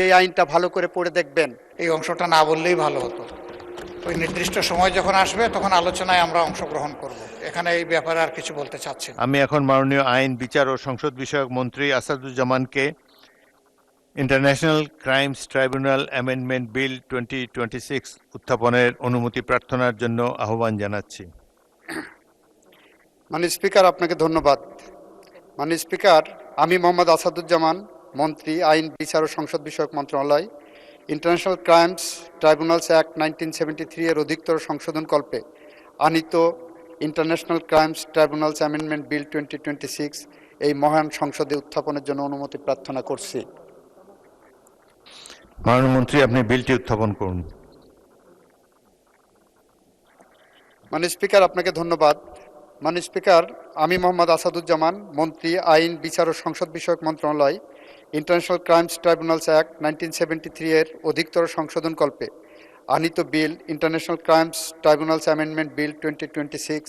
এই আইনটা ভালো করে পড়ে দেখবেন। এই অংশটা না বললেই ভালো হতো। ওই নির্দিষ্ট সময় যখন আসবে তখন আলোচনায় আমরা অংশগ্রহণ করব। এখানে এই ব্যাপারে আর কিছু বলতে চাচ্ছি না। আমি এখন মাননীয় আইন, বিচার ও সংসদ বিষয়ক মন্ত্রী আসাদুজ্জামানকে international crimes tribunal amendment bill 2026 উত্থাপনের অনুমতি প্রার্থনার জন্য আহ্বান জানাচ্ছি। মাননীয় স্পিকার, আপনাকে ধন্যবাদ। মাননীয় স্পিকার, আমি মোহাম্মদ আসাদুজ্জামান, মন্ত্রী, আইন, বিচার ও সংসদ বিষয়ক মন্ত্রণালয়, ইন্টারন্যাশনাল ক্রাইমস ট্রাইব্যুনালস অ্যাক্ট 1973 এর অধিকতর সংশোধনকল্পে আনীত international crimes tribunals amendment bill 2026 এই মহান সংসদে উত্থাপনের জন্য অনুমতি প্রার্থনা করছি। মাননীয় মন্ত্রী, আপনি বিলটি উত্থাপন করুন। মাননীয় স্পিকার, আপনাকে ধন্যবাদ। মাননীয় স্পিকার, আমি মোহাম্মদ আসাদুজ্জামান, মন্ত্রী, আইন, বিচার ও সংসদ বিষয়ক মন্ত্রণালয়, ইন্টারন্যাশনাল ক্রাইমস ট্রাইব্যুনালস অ্যাক্ট 1973 এর অধিকতর সংশোধনকল্পে আনীত bill international crimes tribunals amendment bill 2026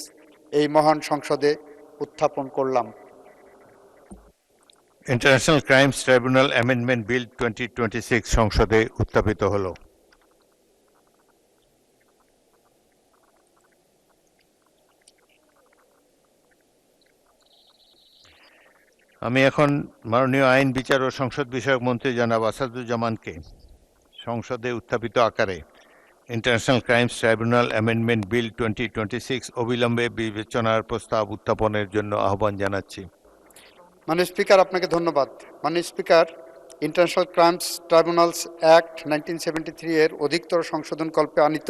এই মহান সংসদে উত্থাপন করলাম। International crimes tribunal amendment bill 2026 সংসদে উত্থাপিত হলো। আমি এখন মাননীয় আইন, বিচার ও সংসদ বিষয়ক মন্ত্রী জনাব আসাদুজ্জামানকে সংসদে উত্থাপিত আকারে international crimes tribunal amendment bill 2026 অবিলম্বে বিবেচনার প্রস্তাব উত্থাপনের জন্য আহ্বান জানাচ্ছি। মাননীয় স্পিকার, আপনাকে ধন্যবাদ। মাননীয় speaker, international crimes tribunals act 1973 এর অধিকতর সংশোধনকল্পে আনীত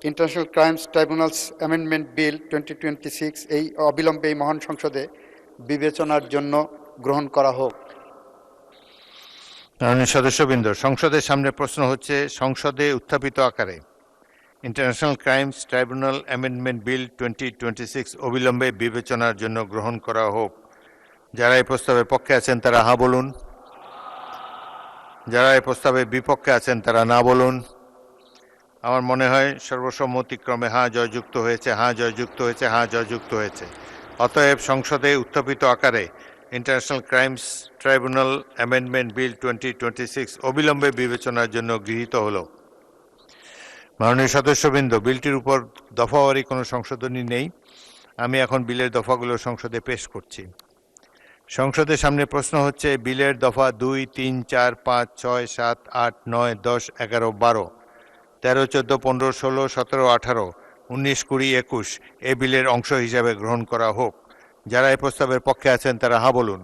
international crimes tribunals amendment bill 2026 এই অবিলম্বে এই মহান সংসদে বিবেচনার জন্য গ্রহণ করা হোক। মাননীয় সদস্যবৃন্দ, সংসদের সামনে প্রশ্ন হচ্ছে সংসদে উত্থাপিত আকারে international crimes tribunal amendment bill 2026 অবিলম্বে বিবেচনার জন্য গ্রহণ করা হোক। যারা এই প্রস্তাবের পক্ষে আছেন তারা হ্যাঁ বলুন। যারা এই প্রস্তাবের বিপক্ষে আছেন তারা না বলুন। আমার মনে হয় সর্বসম্মতিক্রমে হ্যাঁ জয়যুক্ত হয়েছে, হ্যাঁ জয়যুক্ত হয়েছে, হ্যাঁ জয়যুক্ত হয়েছে। অতএব সংসদে উত্থাপিত আকারে international crimes tribunal amendment bill 2026 অবিলম্বে বিবেচনার জন্য গৃহীত হলো। মাননীয় সদস্যবৃন্দ, বিলটির উপর দফাওয়ারি কোনো সংশোধনী নেই। আমি এখন বিলের দফাগুলো সংসদে পেশ করছি। সংসদের সামনে প্রশ্ন হচ্ছে বিলের দফা 2, 3, 4, 5, 6, 7, 8, 9, 10, 11, 12, 13, 14, 15, 16, 17, 18, 19, 20, 21 এ বিলের অংশ হিসাবে গ্রহণ করা হোক। যারা এই প্রস্তাবের পক্ষে আছেন তারা হ্যাঁ বলুন।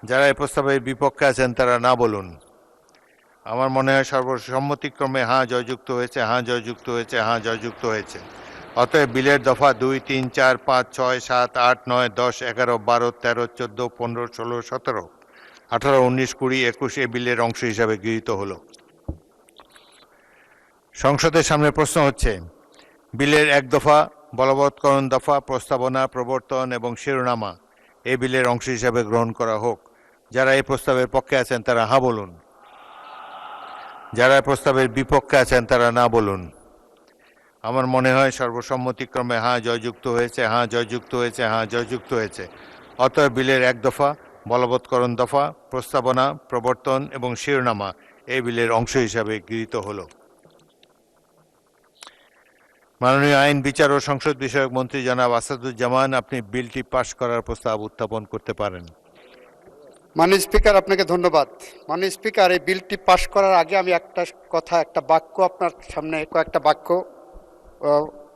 যারা এই প্রস্তাবের বিপক্ষে আছেন তারা না বলুন। আমার মনে হয় সর্বসম্মতিক্রমে হ্যাঁ জয়যুক্ত হয়েছে, হ্যাঁ জয়যুক্ত হয়েছে, হ্যাঁ জয়যুক্ত হয়েছে। অতএব বিলের দফা 2, 3, 4, 5, 6, 7, 8, 9, 10, 11, 12, 13, 14, 15, 16, 17, 18, 19, 20, 21 এ বিলের অংশ হিসাবে গৃহীত হলো। সংসদের সামনে প্রশ্ন হচ্ছে বিলের এক দফা, বলবৎকরণ দফা, প্রস্তাবনা, প্রবর্তন এবং শিরোনামা এই বিলের অংশ হিসাবে গ্রহণ করা হোক। যারা এই প্রস্তাবের পক্ষে আছেন তারা হ্যাঁ বলুন। যারা প্রস্তাবের বিপক্ষে আছেন তারা না বলুন। আমার মনে হয় সর্বসম্মতিক্রমে হ্যাঁ জয়যুক্ত হয়েছে, হ্যাঁ জয়যুক্ত হয়েছে, হ্যাঁ জয়যুক্ত হয়েছে। অতএব বিলের এক দফা, বলবৎকরণ দফা, প্রস্তাবনা, প্রবর্তন এবং শিরোনামা এই বিলের অংশ হিসাবে গৃহীত হলো। মাননীয় আইন, বিচার ও সংসদ বিষয়ক মন্ত্রী জনাব আসাদুজ্জামান, আপনি বিলটি পাশ করার প্রস্তাব উত্থাপন করতে পারেন। মাননীয় স্পিকার, আপনাকে ধন্যবাদ। মাননীয় স্পিকার, এই বিলটি পাশ করার আগে আমি একটা বাক্য আপনার সামনে, কয়েকটা বাক্য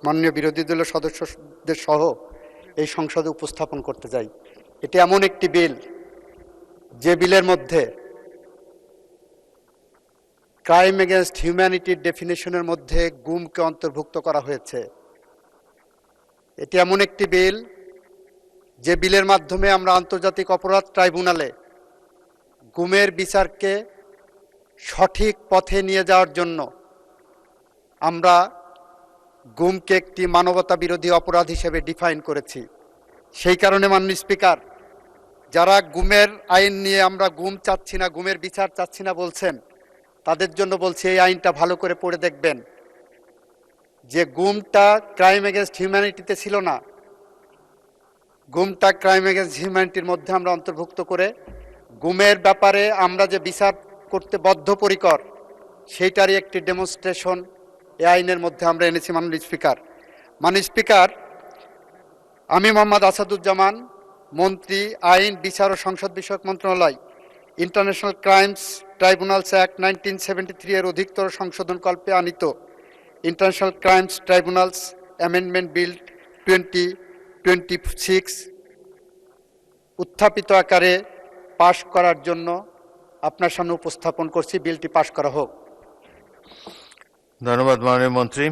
মাননীয় বিরোধী দলের সদস্যদের সহ এই সংসদে উপস্থাপন করতে চাই। এটি এমন একটি বিল যে বিলের মধ্যে ক্রাইম এগেনস্ট হিউম্যানিটির ডেফিনেশনের মধ্যে গুমকে অন্তর্ভুক্ত করা হয়েছে। এটি এমন একটি বিল যে বিলের মাধ্যমে আমরা আন্তর্জাতিক অপরাধ ট্রাইব্যুনালে গুমের বিচারকে সঠিক পথে নিয়ে যাওয়ার জন্য আমরা গুমকে একটি মানবতা বিরোধী অপরাধ হিসেবে ডিফাইন করেছি। সেই কারণে মাননীয় স্পিকার, যারা গুমের আইন নিয়ে আমরা গুম চাচ্ছি না, গুমের বিচার চাচ্ছি না বলছেন, তাদের জন্য বলছি এই আইনটা ভালো করে পড়ে দেখবেন। যে গুমটা ক্রাইম এগেনস্ট হিউম্যানিটিতে ছিল না, গুমটা ক্রাইম এগেনস্ট হিউম্যানিটির মধ্যে আমরা অন্তর্ভুক্ত করে গুমের ব্যাপারে আমরা যে বিচার করতে বদ্ধপরিকর সেইটারই একটি ডেমনস্ট্রেশন এ আইনের মধ্যে আমরা এনেছি মাননীয় স্পিকার। মাননীয় স্পিকার, আমি মোহাম্মদ আসাদুজ্জামান, মন্ত্রী, আইন, বিচার ও সংসদ বিষয়ক মন্ত্রণালয়, ইন্টারন্যাশনাল ক্রাইমস ট্রাইব্যুনালস অ্যাক্ট 1973 এর অধিকতর সংশোধন কল্পে আনিত international crimes tribunals amendment bill 2026 উত্থাপিত আকারে পাশ করার জন্য আপনার সামনে উপস্থাপন করছি। বিলটি পাশ করা হোক। ধন্যবাদ মাননীয় মন্ত্রী।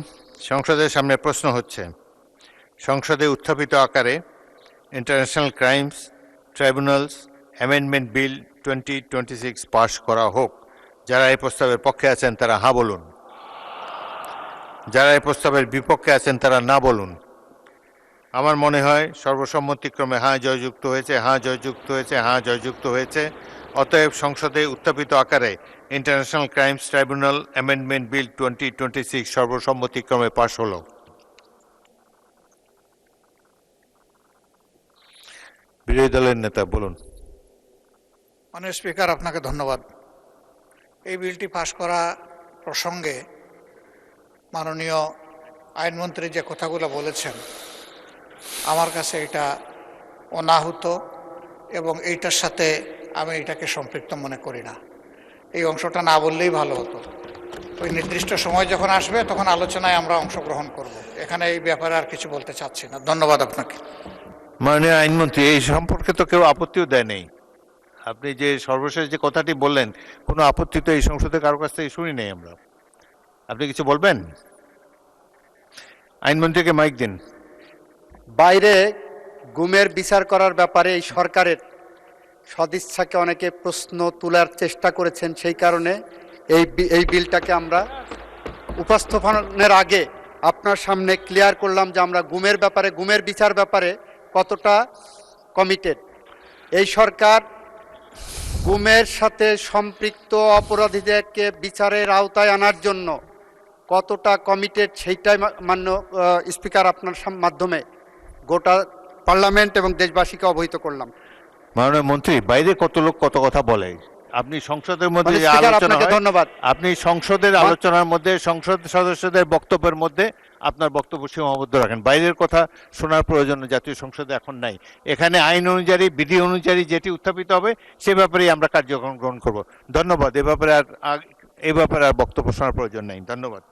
সংসদের সামনে প্রশ্ন হচ্ছে, সংসদে উত্থাপিত আকারে international crimes tribunals amendment bill 2026 পাশ করা হোক। যারা এই প্রস্তাবের পক্ষে আছেন তারা হ্যাঁ বলুন। যারা এই প্রস্তাবের বিপক্ষে আছেন তারা না বলুন। আমার মনে হয় সর্বসম্মতিক্রমে হ্যাঁ জয়যুক্ত হয়েছে, হ্যাঁ জয়যুক্ত হয়েছে, হ্যাঁ জয়যুক্ত হয়েছে। অতএব সংসদে উত্থাপিত আকারে international crimes tribunal amendment bill 2026 সর্বসম্মতিক্রমে পাশ হলো। বিরোধী দলের নেতা বলুন। মাননীয় স্পিকার, আপনাকে ধন্যবাদ। এই বিলটি পাশ করা প্রসঙ্গে মাননীয় আইনমন্ত্রী যে কথাগুলো বলেছেন, আমার কাছে এটা অনাহুত এবং এইটার সাথে আমি এটাকে সম্পৃক্ত মনে করি না। এই অংশটা না বললেই ভালো হতো। ওই নির্দিষ্ট সময় যখন আসবে তখন আলোচনায় আমরা অংশগ্রহণ করব। এখানে এই ব্যাপারে আর কিছু বলতে চাচ্ছি না। ধন্যবাদ আপনাকে। মাননীয় আইনমন্ত্রী, এই সম্পর্কে তো কেউ আপত্তিও দেয় নেই। আপনি যে সর্বশেষ যে কথাটি বললেন, কোনো আপত্তি তো এই সংসদে কারো কাছ থেকে শুনি নেই আমরা। আপনি কিছু বলবেন? আইনমন্ত্রীকে মাইক দিন। বাইরে গুমের বিচার করার ব্যাপারে এই সরকারের সদিচ্ছাকে অনেকে প্রশ্ন তোলার চেষ্টা করেছেন। সেই কারণে এই বিলটাকে আমরা উপস্থাপনের আগে আপনার সামনে ক্লিয়ার করলাম যে আমরা গুমের বিচার ব্যাপারে কতটা কমিটেড। এই সরকার গুমের সাথে সম্পৃক্ত অপরাধীদেরকে বিচারের আওতায় আনার জন্য কতটা কমিটেড সেইটাই মাননীয় স্পিকার আপনার মাধ্যমে গোটা পার্লামেন্ট এবং দেশবাসীকে অবহিত করলাম। মাননীয় মন্ত্রী, বাইরে কত লোক কত কথা বলে, আপনি সংসদের মধ্যে মাননীয় যে স্পিকার, আলোচনা আপনাকে হয়, ধন্যবাদ। আপনি সংসদের আলোচনার মধ্যে সংসদ সদস্যদের বক্তব্যের মধ্যে আপনার বক্তব্য সীমাবদ্ধ রাখেন। বাইরের কথা শোনার প্রয়োজন জাতীয় সংসদে এখন নাই। এখানে আইন অনুযায়ী, বিধি অনুযায়ী যেটি উত্থাপিত হবে সে ব্যাপারেই আমরা কার্যক্রম গ্রহণ করব। ধন্যবাদ। এ ব্যাপারে আর বক্তব্য শোনার প্রয়োজন নেই। ধন্যবাদ।